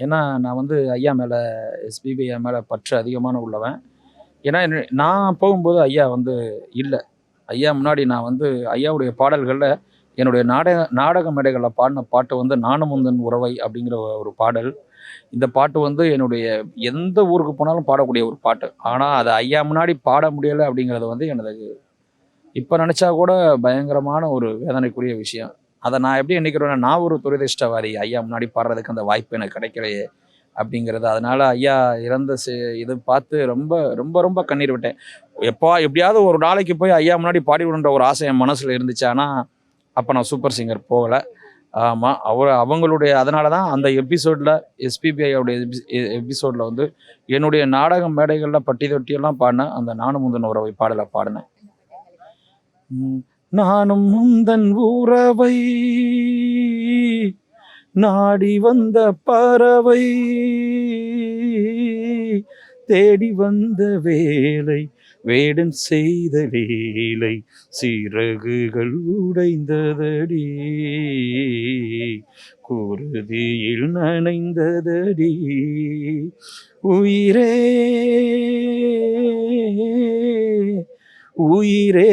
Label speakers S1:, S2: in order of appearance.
S1: ஏன்னா நான் வந்து ஐயா மேலே எஸ்பிபி ஐயா மேலே பற்று அதிகமான உள்ளவன். ஏன்னா நான் போகும்போது ஐயா வந்து இல்லை. ஐயா முன்னாடி நான் வந்து ஐயாவுடைய பாடல்களில் என்னுடைய நாடக மேடைகளில் பாடின பாட்டு வந்து நானும் உந்தன் உறவை அப்படிங்கிற ஒரு பாடல். இந்த பாட்டு வந்து என்னுடைய எந்த ஊருக்கு போனாலும் பாடக்கூடிய ஒரு பாட்டு. ஆனால் அதை ஐயா முன்னாடி பாட முடியலை அப்படிங்கிறது வந்து எனது இப்போ நினச்சா கூட பயங்கரமான ஒரு வேதனைக்குரிய விஷயம். அதை நான் எப்படி நினைக்கிறேன்னா, நான் ஒரு துரதிர்ஷ்டவாதி. ஐயா முன்னாடி பாடுறதுக்கு அந்த வாய்ப்பு எனக்கு கிடைக்கலையே அப்படிங்கிறது. அதனால ஐயா இறந்த இது பார்த்து ரொம்ப ரொம்ப ரொம்ப கண்ணீர் விட்டேன். எப்படியாவது ஒரு நாளைக்கு போய் ஐயா முன்னாடி பாடிவிடுன்ற ஒரு ஆசை என் மனசில் இருந்துச்சு. ஆனால் அப்போ நான் சூப்பர் சிங்கர் போகலை. ஆமாம், அவங்களுடைய அதனால தான் அந்த எபிசோடில் எஸ்பிபிஐயோடைய எபிசோடில் வந்து என்னுடைய நாடக மேடைகளில் பட்டி தொட்டியெல்லாம் பாடினேன். அந்த நானும் முந்தன் உறவை பாடலை பாடினேன். நானும் முந்தன் உறவை நாடி வந்த பறவை தேடி வந்த வேலை வேடன் செய்த வேலை சிறகுகள் உடைந்ததடி குருதியில் நனைந்ததடி உயிரே உயிரே